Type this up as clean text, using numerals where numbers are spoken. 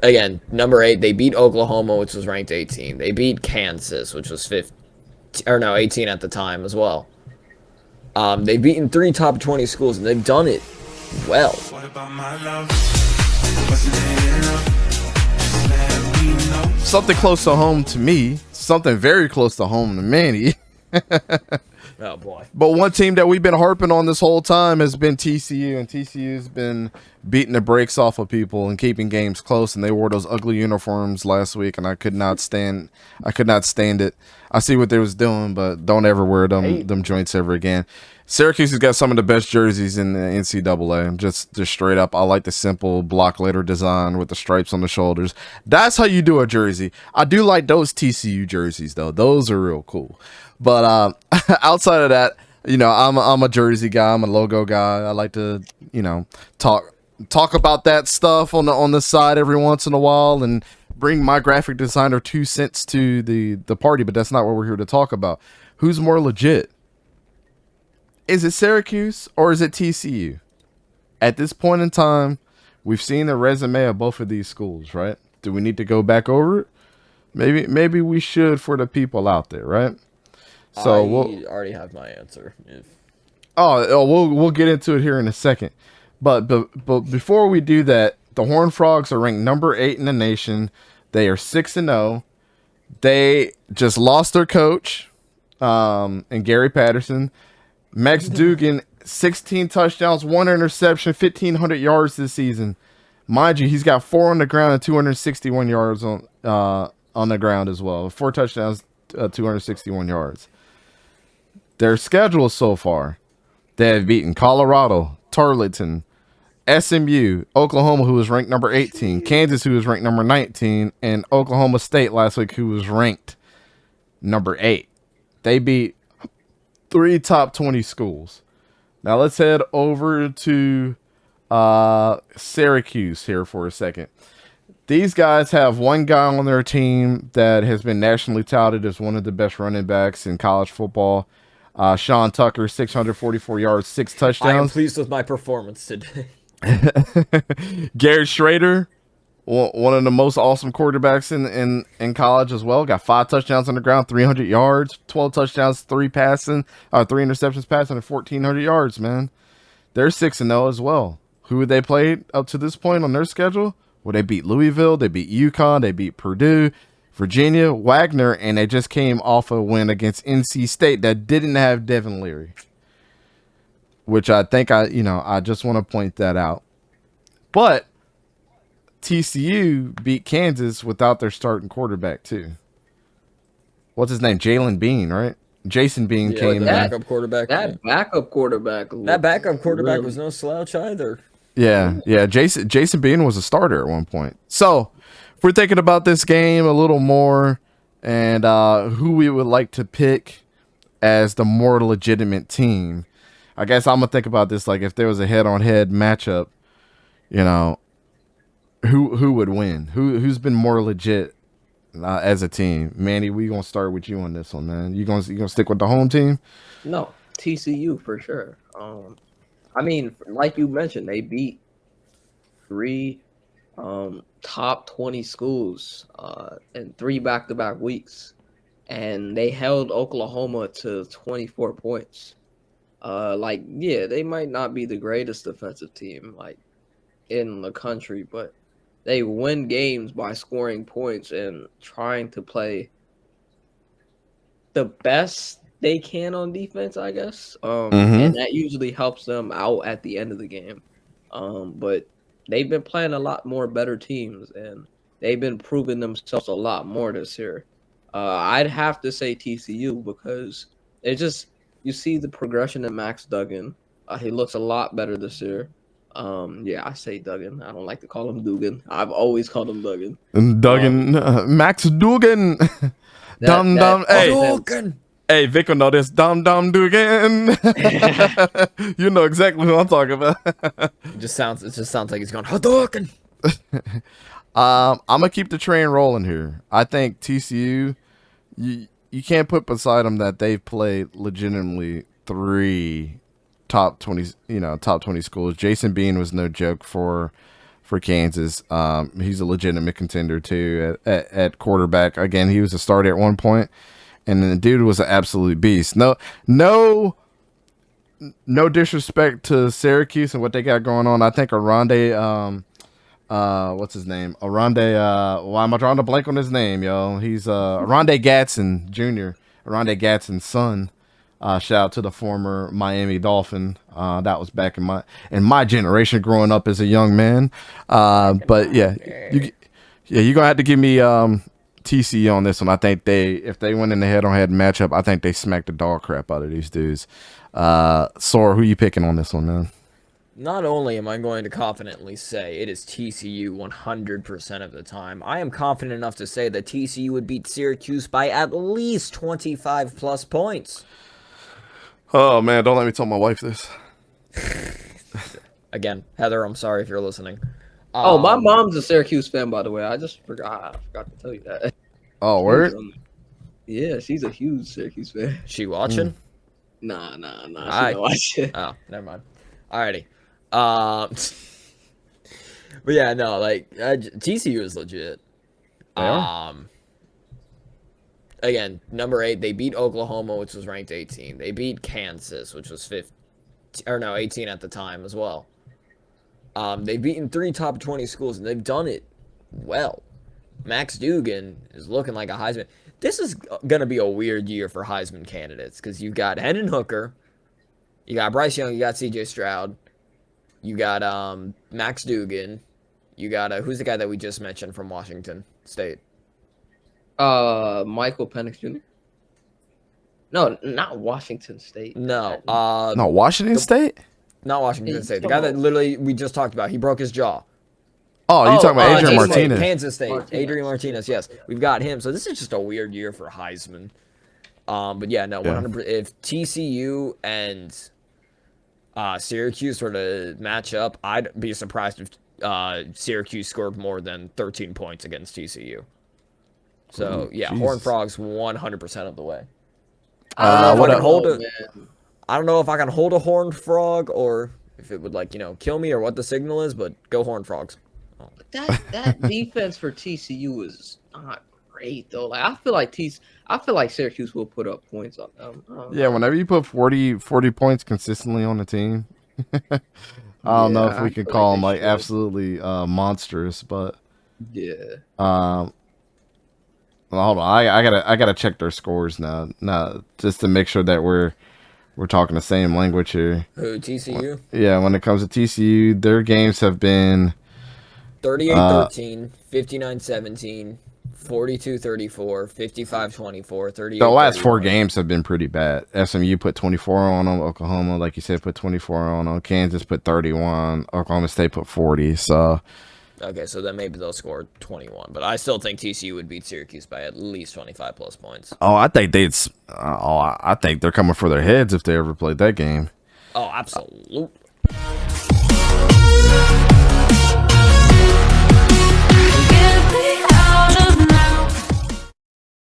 again, number 8. They beat Oklahoma, which was ranked 18. They beat Kansas, which was 15, or no, 18 at the time as well. They've beaten 3 top 20 schools, and they've done it well. What about my love? Wasn't it enough? Just let me know. Something close to home to me. Something very close to home to Manny. Oh boy. But one team that we've been harping on this whole time has been TCU, and TCU's been beating the brakes off of people and keeping games close. And they wore those ugly uniforms last week, and I could not stand it. I see what they was doing, but don't ever wear them joints ever again. Syracuse has got some of the best jerseys in the NCAA. Just straight up, I like the simple block letter design with the stripes on the shoulders. That's how you do a jersey. I do like those TCU jerseys though; those are real cool. But outside of that, I'm a jersey guy. I'm a logo guy. I like to, talk about that stuff on the side every once in a while and bring my graphic designer 2 cents to the party. But that's not what we're here to talk about. Who's more legit? Is it Syracuse or is it TCU? At this point in time, we've seen the resume of both of these schools, right? Do we need to go back over it? Maybe we should for the people out there, right? So I already have my answer. We'll get into it here in a second. But before we do that, the Horned Frogs are ranked number 8 in the nation. They are 6-0. They just lost their coach, and Gary Patterson. Max Dugan, 16 touchdowns, 1 interception, 1,500 yards this season. Mind you, he's got 4 on the ground and 261 yards on the ground as well. 4 touchdowns, 261 yards. Their schedule so far, they have beaten Colorado, Tarleton, SMU, Oklahoma, who was ranked number 18, Kansas, who was ranked number 19, and Oklahoma State last week, who was ranked number 8. They beat 3 top 20 schools. Now let's head over to Syracuse here for a second. These guys have one guy on their team that has been nationally touted as one of the best running backs in college football. Sean Tucker, 644 yards, 6 touchdowns. I am pleased with my performance today. Garrett Schrader, one of the most awesome quarterbacks in college as well. Got 5 touchdowns on the ground, 300 yards, 12 touchdowns, 3 interceptions passing, and 1,400 yards, man. They're 6-0 as well. Who would they play up to this point on their schedule? Well, they beat Louisville, they beat UConn, they beat Purdue, Virginia, Wagner, and they just came off a win against NC State that didn't have Devin Leary. Which I think I just want to point that out. But TCU beat Kansas without their starting quarterback too. What's his name? Jalen Bean, right? Jason Bean came in. Backup quarterback. That backup quarterback Was no slouch either. Yeah. Jason Bean was a starter at one point. So if we're thinking about this game a little more and who we would like to pick as the more legitimate team, I guess I'm gonna think about this like if there was a head-on-head matchup, who would win? Who's been more legit as a team? Manny, we gonna start with you on this one, man. You gonna stick with the home team? No, TCU for sure. I mean, like you mentioned, they beat 3 top 20 schools in 3 back-to-back weeks, and they held Oklahoma to 24 points. They might not be the greatest defensive team in the country, but they win games by scoring points and trying to play the best they can on defense, I guess. And that usually helps them out at the end of the game. But they've been playing a lot more better teams, and they've been proving themselves a lot more this year. I'd have to say TCU because you see the progression in Max Duggan. He looks a lot better this year. I say Duggan. I don't like to call him Dugan. I've always called him Duggan. Max Dugan. Hey, Vic will know this. Dum Dugan. You know exactly who I'm talking about. It just sounds like he's going Hadouken. I'm gonna keep the train rolling here. I think TCU, you can't put beside them that they've played legitimately 3 top 20 schools. Jason Bean was no joke for for Kansas. He's a legitimate contender too at quarterback. Again, he was a starter at one point, and the dude was an absolute beast. No disrespect to Syracuse and what they got going on. I think Aronde, what's his name? Aronde, why am I drawing a blank on his name, yo? He's Aronde Gatson Jr., Aronde Gatson's son. Shout out to the former Miami Dolphin. That was back in my generation growing up as a young man. But yeah, you're gonna have to give me TCU on this one. I think if they went in the head-on-head matchup, I think they smacked the dog crap out of these dudes. Sora, who you picking on this one, man? Not only am I going to confidently say it is TCU 100% of the time, I am confident enough to say that TCU would beat Syracuse by at least 25 plus points. Oh man, don't let me tell my wife this. Again, Heather, I'm sorry if you're listening. Oh, my mom's a Syracuse fan, by the way. I forgot to tell you that. Oh, word? Yeah, she's a huge Syracuse fan. She watching? Nah. She don't watch it. Oh, never mind. Alrighty. But yeah, no, like TCU is legit. Again, number 8, they beat Oklahoma, which was ranked 18. They beat Kansas, which was 18 at the time as well. They've beaten 3 top 20 schools, and they've done it well. Max Dugan is looking like a Heisman. This is going to be a weird year for Heisman candidates because you've got Hendon Hooker, you got Bryce Young, you got CJ Stroud, you got Max Dugan, you got who's the guy that we just mentioned from Washington State? Michael Penix Jr. No, not Washington State. No, no, Washington State? Not Washington State. The guy that literally we just talked about, he broke his jaw. Oh, you're talking about Adrian Martinez. Kansas State. Adrian Martinez, yes. We've got him. So this is just a weird year for Heisman. But yeah, no, 100%. If TCU and Syracuse sort of match up, I'd be surprised if Syracuse scored more than 13 points against TCU. So, yeah, Jesus. Horned Frogs 100% of the way. I don't know if I can hold a Horned Frog or if it would, like, kill me or what the signal is, but go Horned Frogs. That defense for TCU is not great though. Like I feel like Syracuse will put up points on them. Yeah, whenever you put 40 points consistently on the team, I don't know if we could call them like absolutely monstrous, but yeah. Well, hold on, I gotta check their scores now, just to make sure that we're talking the same language here. Who, TCU? Yeah, when it comes to TCU, their games have been 38-13, 59-17, 42-34, 55-24, 38. The last 4 games have been pretty bad. SMU put 24 on them. Oklahoma, like you said, put 24 on them. Kansas put 31. Oklahoma State put 40. So, okay, so then maybe they'll score 21. But I still think TCU would beat Syracuse by at least 25 plus points. oh, I think I think they're coming for their heads if they ever played that game. Oh, absolutely.